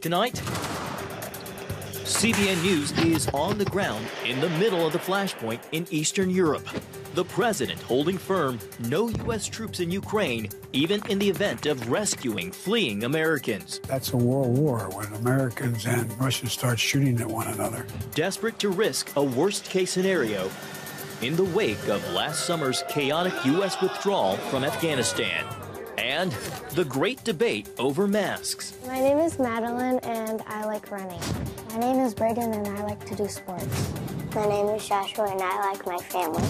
Tonight, CBN News is on the ground in the middle of the flashpoint in Eastern Europe. The president holding firm, no U.S. troops in Ukraine, even in the event of rescuing fleeing Americans. That's a world war when Americans and Russians start shooting at one another. Desperate to risk a worst-case scenario in the wake of last summer's chaotic U.S. withdrawal from Afghanistan. And the great debate over masks. My name is Madeline, and I like running. My name is Braden, and I like to do sports. My name is Joshua, and I like my family.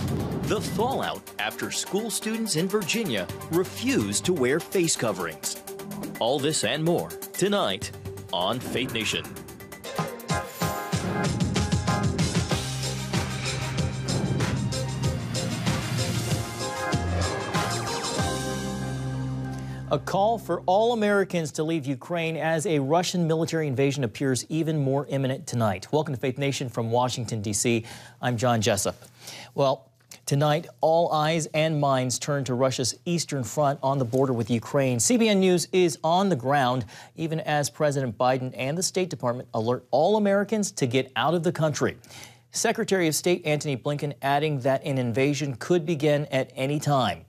The fallout after school students in Virginia refuse to wear face coverings. All this and more tonight on Faith Nation. A call for all Americans to leave Ukraine as a Russian military invasion appears even more imminent tonight. Welcome to Faith Nation from Washington, D.C. I'm John Jessup. Well, tonight, all eyes and minds turn to Russia's eastern front on the border with Ukraine. CBN News is on the ground, even as President Biden and the State Department alert all Americans to get out of the country. Secretary of State Antony Blinken adding that an invasion could begin at any time.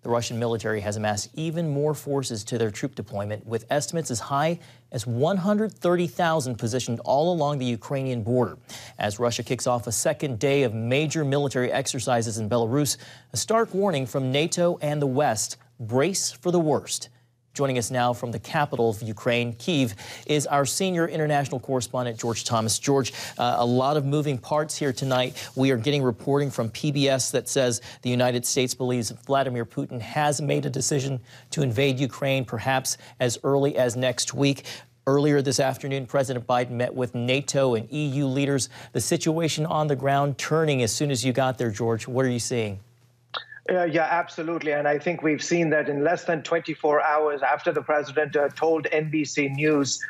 The Russian military has amassed even more forces to their troop deployment, with estimates as high as 130,000 positioned all along the Ukrainian border. As Russia kicks off a second day of major military exercises in Belarus, a stark warning from NATO and the West: brace for the worst. Joining us now from the capital of Ukraine, Kyiv, is our senior international correspondent, George Thomas. George, a lot of moving parts here tonight. We are getting reporting from PBS that says the United States believes Vladimir Putin has made a decision to invade Ukraine, perhaps as early as next week. Earlier this afternoon, President Biden met with NATO and EU leaders. The situation on the ground turning as soon as you got there, George. What are you seeing? Yeah, absolutely. And I think we've seen that in less than 24 hours after the president told NBC News,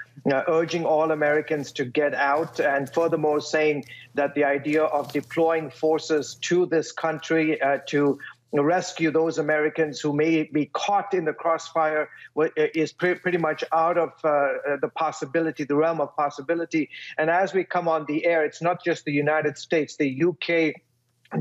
urging all Americans to get out, and furthermore saying that the idea of deploying forces to this country to rescue those Americans who may be caught in the crossfire is pretty much out of the realm of possibility. And as we come on the air, it's not just the United States, the UK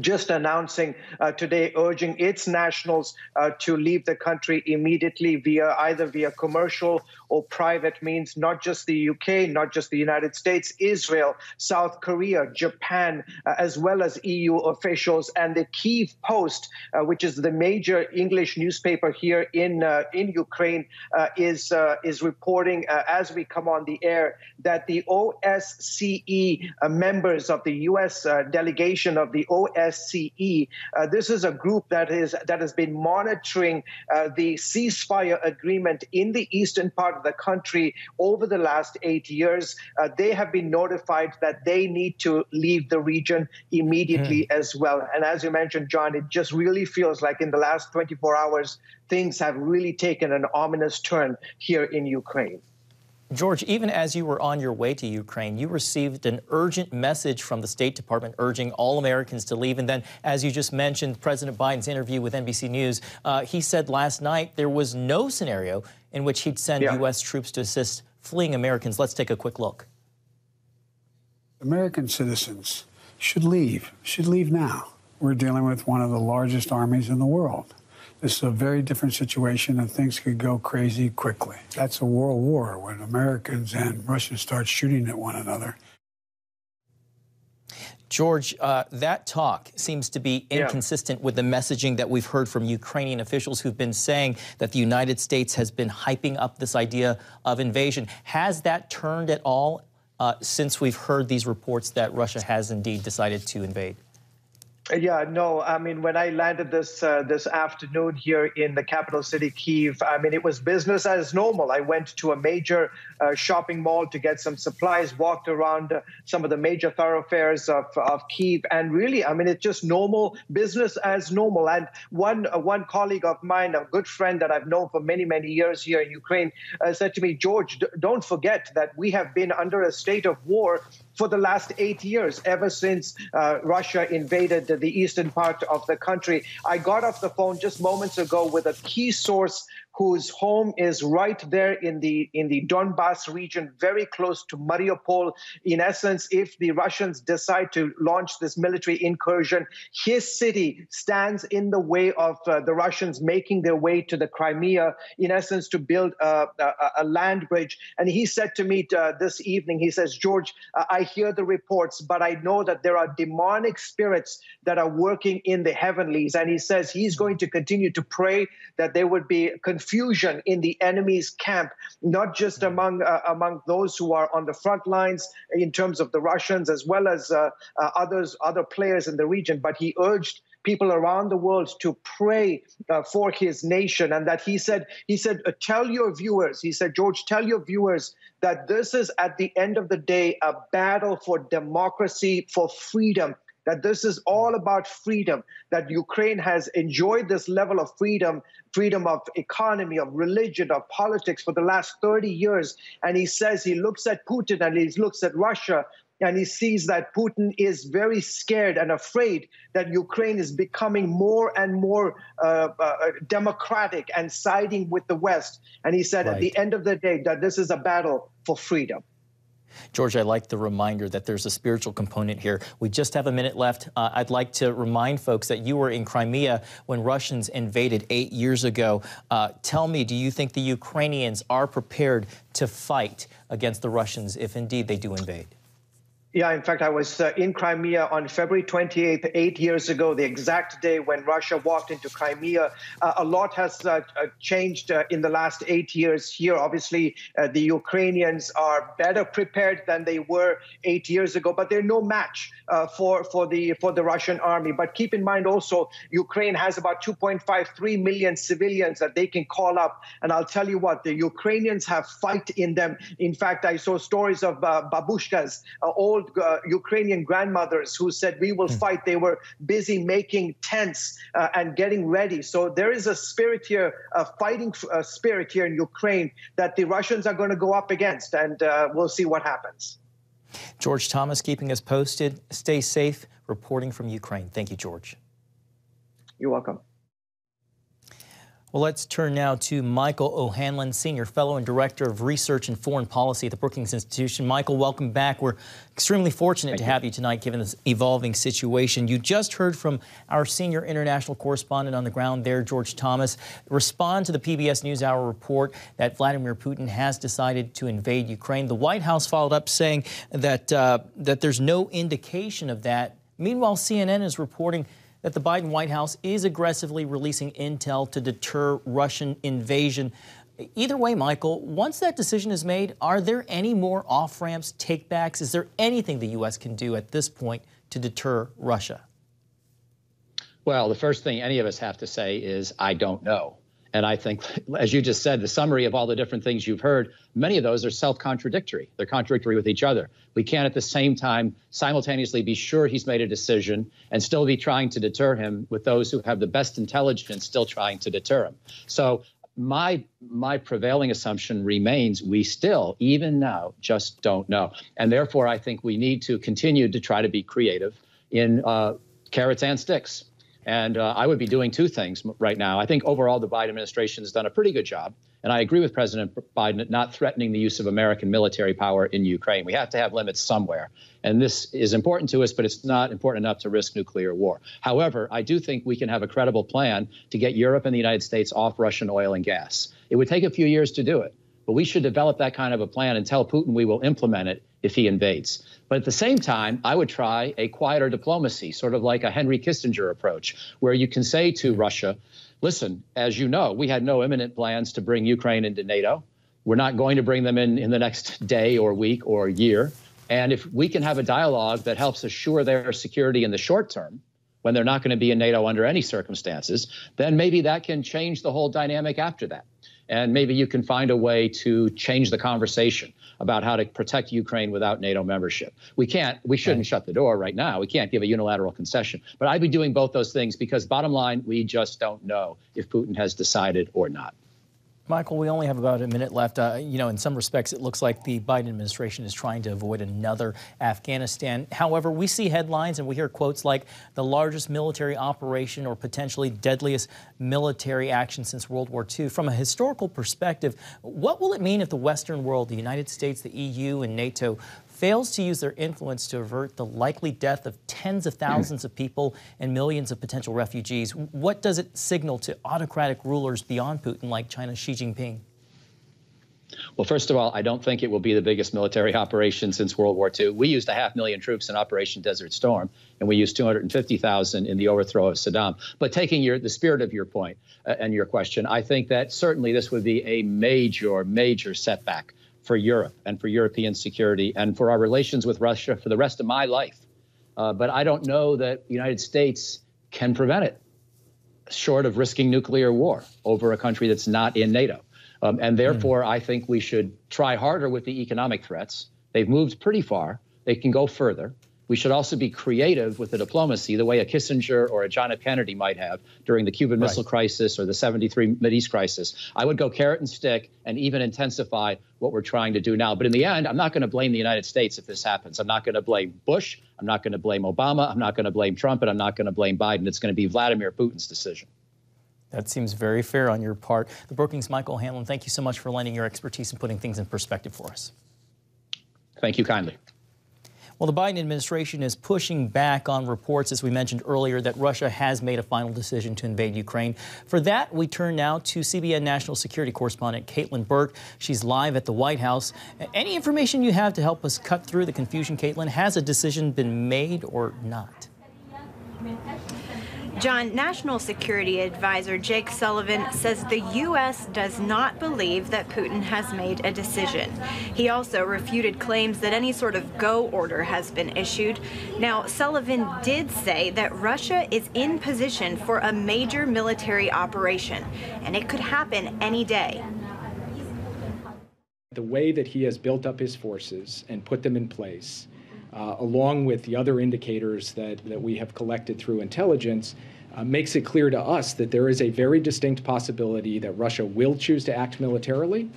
just announcing today, urging its nationals to leave the country immediately either via commercial or private means. Not just the UK, not just the United States, Israel, South Korea, Japan, as well as EU officials. And the Kyiv Post, which is the major English newspaper here in Ukraine, is reporting as we come on the air that the OSCE members of the U.S. delegation of the OSCE. This is a group that has been monitoring the ceasefire agreement in the eastern part of the country over the last 8 years. They have been notified that they need to leave the region immediately as well. And as you mentioned, John, it just really feels like in the last 24 hours, things have really taken an ominous turn here in Ukraine. George, even as you were on your way to Ukraine, you received an urgent message from the State Department urging all Americans to leave. And then, as you just mentioned, President Biden's interview with NBC News, he said last night there was no scenario in which he'd send U.S. troops to assist fleeing Americans. Let's take a quick look. American citizens should leave now. We're dealing with one of the largest armies in the world. This is a very different situation, and things could go crazy quickly. That's a world war when Americans and Russians start shooting at one another. George, that talk seems to be inconsistent with the messaging that we've heard from Ukrainian officials who've been saying that the United States has been hyping up this idea of invasion. Has that turned at all since we've heard these reports that Russia has indeed decided to invade? Yeah, no, I mean, when I landed this afternoon here in the capital city, Kyiv, I mean, it was business as normal. I went to a major shopping mall to get some supplies, walked around some of the major thoroughfares of Kyiv, and really, I mean, it's just normal business as normal. And one colleague of mine, a good friend that I've known for many, many years here in Ukraine, said to me, George, don't forget that we have been under a state of war for the last 8 years, ever since Russia invaded the eastern part of the country. I got off the phone just moments ago with a key source whose home is right there in the Donbass region, very close to Mariupol. In essence, if the Russians decide to launch this military incursion, his city stands in the way of the Russians making their way to the Crimea, in essence, to build a land bridge. And he said to me this evening, he says, George, I hear the reports, but I know that there are demonic spirits that are working in the heavenlies. And he says he's going to continue to pray that there would be confusion in the enemy's camp, not just among those who are on the front lines in terms of the Russians, as well as other players in the region. But he urged people around the world to pray for his nation, and that he said, tell your viewers, he said, George, tell your viewers that this is at the end of the day a battle for democracy, for freedom, that this is all about freedom, that Ukraine has enjoyed this level of freedom of economy, of religion, of politics for the last 30 years. And he says he looks at Putin and he looks at Russia, and he sees that Putin is very scared and afraid that Ukraine is becoming more and more democratic and siding with the West. And he said at the end of the day that this is a battle for freedom. George, I like the reminder that there's a spiritual component here. We just have a minute left. I'd like to remind folks that you were in Crimea when Russians invaded 8 years ago. Tell me, do you think the Ukrainians are prepared to fight against the Russians if indeed they do invade? Yeah, in fact, I was in Crimea on February 28th, 8 years ago, the exact day when Russia walked into Crimea. A lot has changed in the last 8 years here. Obviously, the Ukrainians are better prepared than they were 8 years ago, but they're no match for the Russian army. But keep in mind also, Ukraine has about 2.53 million civilians that they can call up. And I'll tell you what, the Ukrainians have fight in them. In fact, I saw stories of babushkas, old Ukrainian grandmothers who said, we will fight. They were busy making tents and getting ready. So there is a spirit here, a fighting spirit here in Ukraine that the Russians are going to go up against, and we'll see what happens. George Thomas keeping us posted. Stay safe, reporting from Ukraine. Thank you, George. You're welcome. Well, let's turn now to Michael OHanlon, Senior Fellow and Director of Research and Foreign Policy at the Brookings Institution. Michael, welcome back. We're extremely fortunate to have you tonight, given this evolving situation. You just heard from our senior international correspondent on the ground there, George Thomas, respond to the PBS NewsHour report that Vladimir Putin has decided to invade Ukraine. The White House followed up saying that, that there's no indication of that. Meanwhile, CNN is reporting that the Biden White House is aggressively releasing intel to deter Russian invasion. Either way, Michael, once that decision is made, are there any more off-ramps, takebacks? Is there anything the U.S. can do at this point to deter Russia? Well, the first thing any of us have to say is, I don't know. And I think, as you just said, the summary of all the different things you've heard, many of those are self-contradictory. They're contradictory with each other. We can't at the same time simultaneously be sure he's made a decision and still be trying to deter him with those who have the best intelligence still trying to deter him. So my prevailing assumption remains we still, even now, just don't know. And therefore, I think we need to continue to try to be creative in carrots and sticks. And I would be doing two things right now. I think overall the Biden administration has done a pretty good job. And I agree with President Biden at not threatening the use of American military power in Ukraine. We have to have limits somewhere. And this is important to us, but it's not important enough to risk nuclear war. However, I do think we can have a credible plan to get Europe and the United States off Russian oil and gas. It would take a few years to do it, but we should develop that kind of a plan and tell Putin we will implement it if he invades. But at the same time, I would try a quieter diplomacy, sort of like a Henry Kissinger approach, where you can say to Russia, listen, as you know, we had no imminent plans to bring Ukraine into NATO. We're not going to bring them in the next day or week or year. And if we can have a dialogue that helps assure their security in the short term, when they're not going to be in NATO under any circumstances, then maybe that can change the whole dynamic after that. And maybe you can find a way to change the conversation about how to protect Ukraine without NATO membership. We shouldn't shut the door right now. We can't give a unilateral concession. But I'd be doing both those things because bottom line, we just don't know if Putin has decided or not. Michael, we only have about a minute left. In some respects, it looks like the Biden administration is trying to avoid another Afghanistan. However, we see headlines and we hear quotes like the largest military operation or potentially deadliest military action since World War II. From a historical perspective, what will it mean if the Western world, the United States, the EU, and NATO fails to use their influence to avert the likely death of tens of thousands of people and millions of potential refugees? What does it signal to autocratic rulers beyond Putin, like China's Xi Jinping? Well, first of all, I don't think it will be the biggest military operation since World War II. We used 500,000 troops in Operation Desert Storm, and we used 250,000 in the overthrow of Saddam. But taking the spirit of your point and your question, I think that certainly this would be a major setback for Europe and for European security and for our relations with Russia for the rest of my life. But I don't know that the United States can prevent it, short of risking nuclear war over a country that's not in NATO. And therefore, I think we should try harder with the economic threats. They've moved pretty far. They can go further. We should also be creative with the diplomacy, the way a Kissinger or a John F. Kennedy might have during the Cuban Missile Crisis or the 73 Mideast crisis. I would go carrot and stick and even intensify what we're trying to do now. But in the end, I'm not going to blame the United States if this happens. I'm not going to blame Bush. I'm not going to blame Obama. I'm not going to blame Trump. And I'm not going to blame Biden. It's going to be Vladimir Putin's decision. That seems very fair on your part. The Brookings' Michael OHanlon, thank you so much for lending your expertise and putting things in perspective for us. Thank you kindly. Well, the Biden administration is pushing back on reports, as we mentioned earlier, that Russia has made a final decision to invade Ukraine. For that, we turn now to CBN national security correspondent Burke. She's live at the White House. Any information you have to help us cut through the confusion, Caitlin? Has a decision been made or not? John, National Security Advisor Jake Sullivan says the U.S. does not believe that Putin has made a decision. He also refuted claims that any sort of go order has been issued. Now, Sullivan did say that Russia is in position for a major military operation, and it could happen any day. The way that he has built up his forces and put them in place, along with the other indicators that we have collected through intelligence, makes it clear to us that there is a very distinct possibility that Russia will choose to act militarily,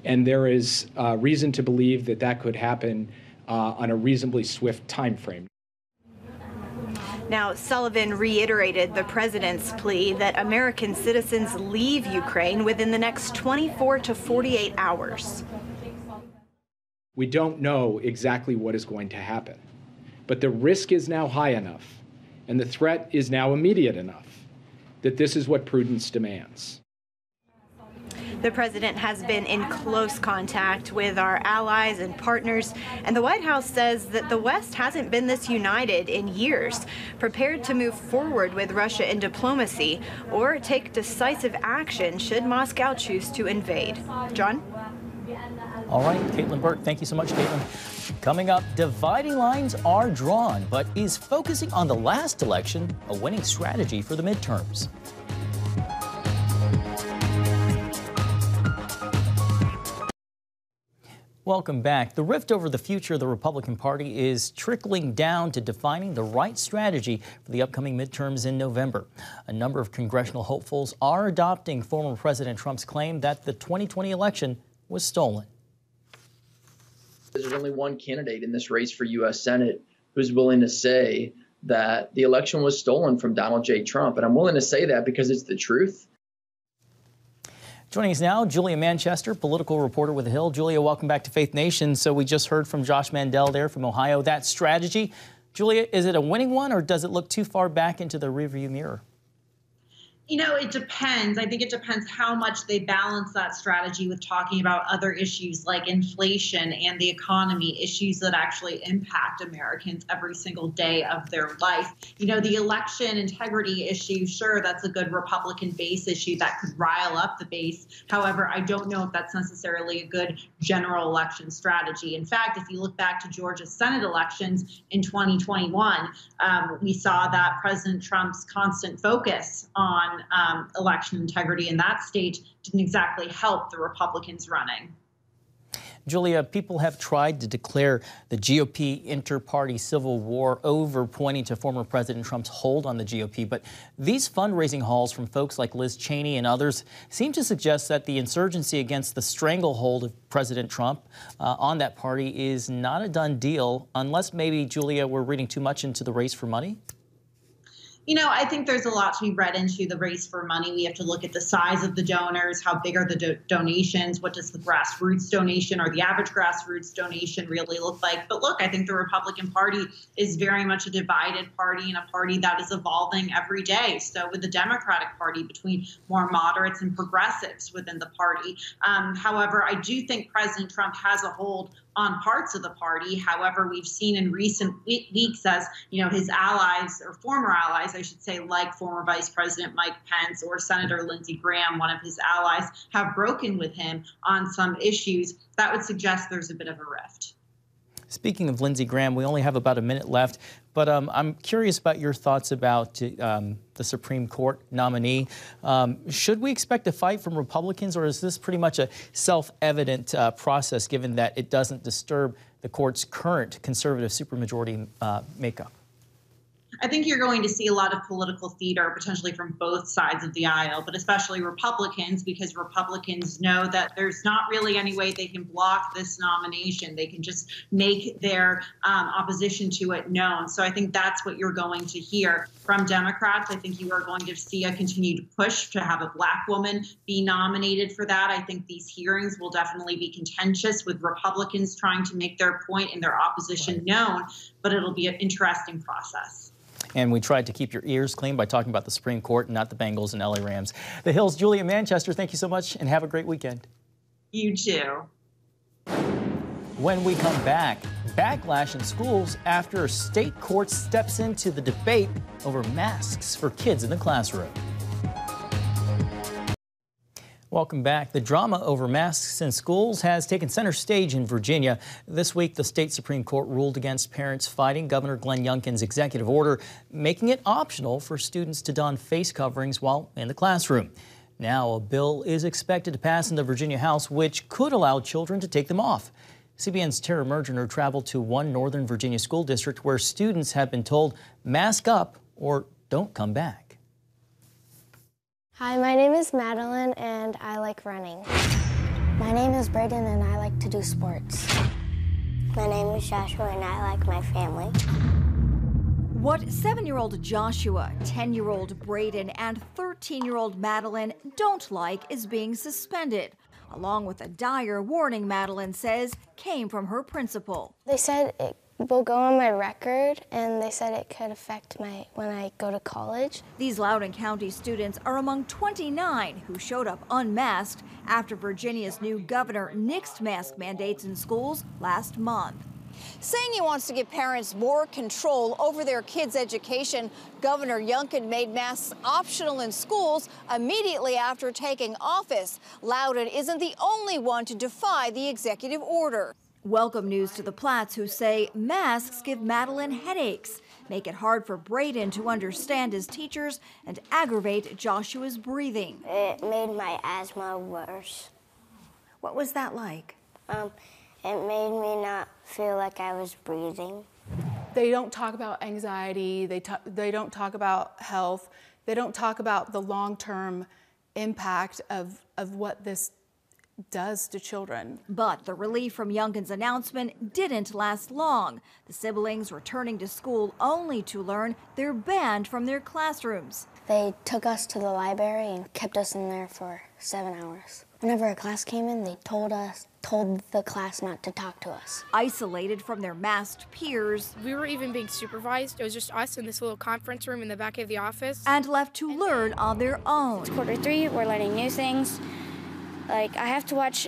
and there is reason to believe that that could happen on a reasonably swift time frame. Now, Sullivan reiterated the president's plea that American citizens leave Ukraine within the next 24 to 48 hours. We don't know exactly what is going to happen, but the risk is now high enough and the threat is now immediate enough that this is what prudence demands. The president has been in close contact with our allies and partners, and the White House says that the West hasn't been this united in years, prepared to move forward with Russia in diplomacy or take decisive action should Moscow choose to invade. John? All right, Burke, thank you so much, Caitlin. Coming up, dividing lines are drawn, but is focusing on the last election a winning strategy for the midterms? Welcome back. The rift over the future of the Republican Party is trickling down to defining the right strategy for the upcoming midterms in November. A number of congressional hopefuls are adopting former President Trump's claim that the 2020 election was stolen. There's only one candidate in this race for U.S. Senate who's willing to say that the election was stolen from Donald J. Trump. And I'm willing to say that because it's the truth. Joining us now, Julia Manchester, political reporter with The Hill. Julia, welcome back to Faith Nation. So we just heard from Josh Mandel there from Ohio. That strategy, Julia, is it a winning one or does it look too far back into the rearview mirror? You know, it depends. I think it depends how much they balance that strategy with talking about other issues like inflation and the economy, issues that actually impact Americans every single day of their life. You know, the election integrity issue, sure, that's a good Republican base issue that could rile up the base. However, I don't know if that's necessarily a good general election strategy. In fact, if you look back to Georgia's Senate elections in 2021, we saw that President Trump's constant focus on election integrity in that state didn't exactly help the Republicans running. Julia, people have tried to declare the GOP inter-party civil war over, pointing to former President Trump's hold on the GOP. But these fundraising hauls from folks like Liz Cheney and others seem to suggest that the insurgency against the stranglehold of President Trump on that party is not a done deal, unless maybe, Julia, we're reading too much into the race for money? You know, I think there's a lot to be read into the race for money. We have to look at the size of the donors, how big are the donations, what does the grassroots donation or the average grassroots donation really look like. But look, I think the Republican Party is very much a divided party and a party that is evolving every day. So with the Democratic Party, between more moderates and progressives within the party. However, I do think President Trump has a hold on parts of the party. However, we've seen in recent weeks as, you know, his allies, or former allies, I should say, like former Vice President Mike Pence or Senator Lindsey Graham, one of his allies, have broken with him on some issues. That would suggest there's a bit of a rift. Speaking of Lindsey Graham, we only have about a minute left, but I'm curious about your thoughts about the Supreme Court nominee. Should we expect a fight from Republicans, or is this pretty much a self-evident process, given that it doesn't disturb the court's current conservative supermajority makeup? I think you're going to see a lot of political theater potentially from both sides of the aisle, but especially Republicans, because Republicans know that there's not really any way they can block this nomination. They can just make their opposition to it known. So I think that's what you're going to hear from Democrats. I think you are going to see a continued push to have a Black woman be nominated for that. I think these hearings will definitely be contentious, with Republicans trying to make their point and their opposition known, but it'll be an interesting process. And we tried to keep your ears clean by talking about the Supreme Court and not the Bengals and LA Rams. The Hills, Julia Manchester, thank you so much and have a great weekend. You too. When we come back, backlash in schools after a state court steps into the debate over masks for kids in the classroom. Welcome back. The drama over masks in schools has taken center stage in Virginia. This week, the state Supreme Court ruled against parents fighting Governor Glenn Youngkin's executive order, making it optional for students to don face coverings while in the classroom. Now, a bill is expected to pass in the Virginia House, which could allow children to take them off. CBN's Tara Mergener traveled to one Northern Virginia school district where students have been told, mask up or don't come back. Hi, my name is Madeline and I like running. My name is Braden and I like to do sports. My name is Joshua and I like my family. What 7-year-old Joshua, 10-year-old Braden, and 13-year-old Madeline don't like is being suspended, along with a dire warning Madeline says came from her principal. They said it will go on my record, and they said it could affect when I go to college. These Loudoun County students are among 29 who showed up unmasked after Virginia's new governor nixed mask mandates in schools last month. Saying he wants to give parents more control over their kids' education, Governor Youngkin made masks optional in schools immediately after taking office. Loudoun isn't the only one to defy the executive order. Welcome news to the Platts, who say masks give Madeline headaches, make it hard for Braden to understand his teachers, and aggravate Joshua's breathing. It made my asthma worse. What was that like? It made me not feel like I was breathing. They don't talk about anxiety, they don't talk about health, they don't talk about the long-term impact of what this does to children. But the relief from Youngkin's announcement didn't last long. The siblings returning to school only to learn they're banned from their classrooms. They took us to the library and kept us in there for 7 hours. Whenever a class came in, they told the class not to talk to us. Isolated from their masked peers. We were even being supervised. It was just us in this little conference room in the back of the office. And left to learn on their own. It's quarter 3, we're learning new things. Like, I have to watch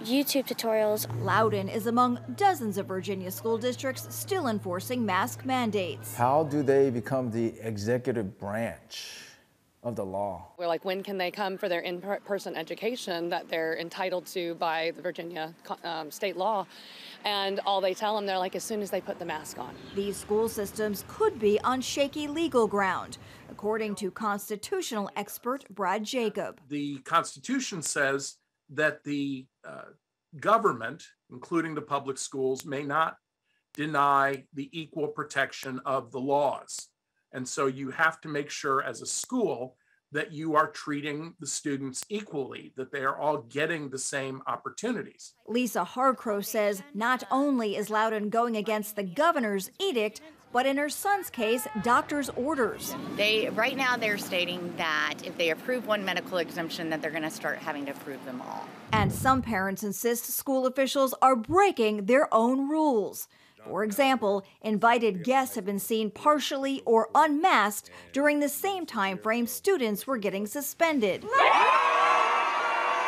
YouTube tutorials. Loudoun is among dozens of Virginia school districts still enforcing mask mandates. How do they become the executive branch of the law? We're like, when can they come for their in-person education that they're entitled to by the Virginia state law? And all they tell them, they're like, as soon as they put the mask on. These school systems could be on shaky legal ground, according to constitutional expert Brad Jacob. The Constitution says that the government, including the public schools, may not deny the equal protection of the laws. And so you have to make sure as a school that you are treating the students equally, that they are all getting the same opportunities. Lisa Harcrow says not only is Loudoun going against the governor's edict, but in her son's case, doctor's orders. Right now they're stating that if they approve one medical exemption, that they're going to start having to approve them all. And some parents insist school officials are breaking their own rules. For example, invited guests have been seen partially or unmasked during the same time frame students were getting suspended.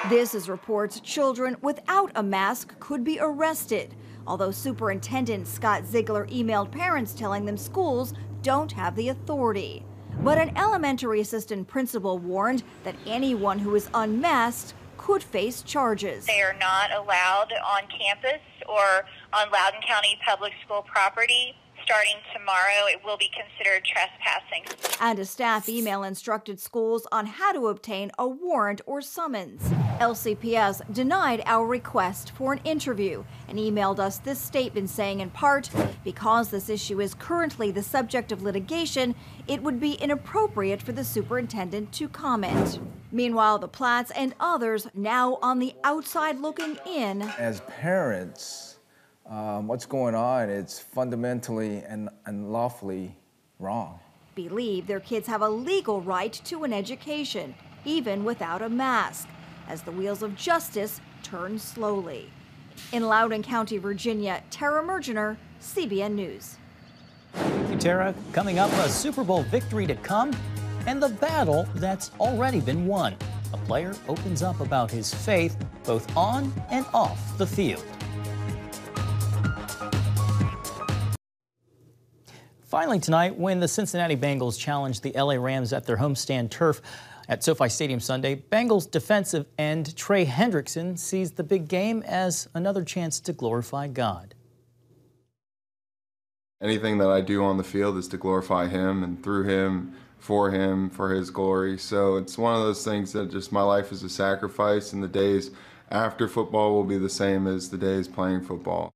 This is reports children without a mask could be arrested, although Superintendent Scott Ziegler emailed parents telling them schools don't have the authority. But an elementary assistant principal warned that anyone who is unmasked could face charges. They are not allowed on campus or on Loudoun County Public School property. Starting tomorrow, it will be considered trespassing. And a staff email instructed schools on how to obtain a warrant or summons. LCPS denied our request for an interview and emailed us this statement saying, in part, because this issue is currently the subject of litigation, it would be inappropriate for the superintendent to comment. Meanwhile, the Platts and others now on the outside looking in. As parents, what's going on, it's fundamentally and lawfully wrong. Believe their kids have a legal right to an education, even without a mask, as the wheels of justice turn slowly. In Loudoun County, Virginia, Tara Mergener, CBN News. Thank you, Tara. Coming up, a Super Bowl victory to come and the battle that's already been won. A player opens up about his faith both on and off the field. Finally tonight, when the Cincinnati Bengals challenged the LA Rams at their homestand turf at SoFi Stadium Sunday, Bengals defensive end Trey Hendrickson sees the big game as another chance to glorify God. Anything that I do on the field is to glorify Him and through Him, for His glory. So it's one of those things that just my life is a sacrifice, and the days after football will be the same as the days playing football.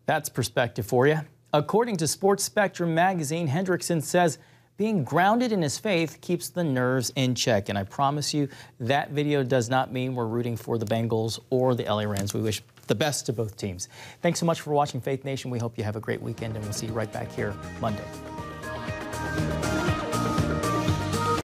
That's perspective for you. According to Sports Spectrum magazine, Hendrickson says being grounded in his faith keeps the nerves in check. And I promise you that video does not mean we're rooting for the Bengals or the LA Rams. We wish the best to both teams. Thanks so much for watching Faith Nation. We hope you have a great weekend, and we'll see you right back here Monday.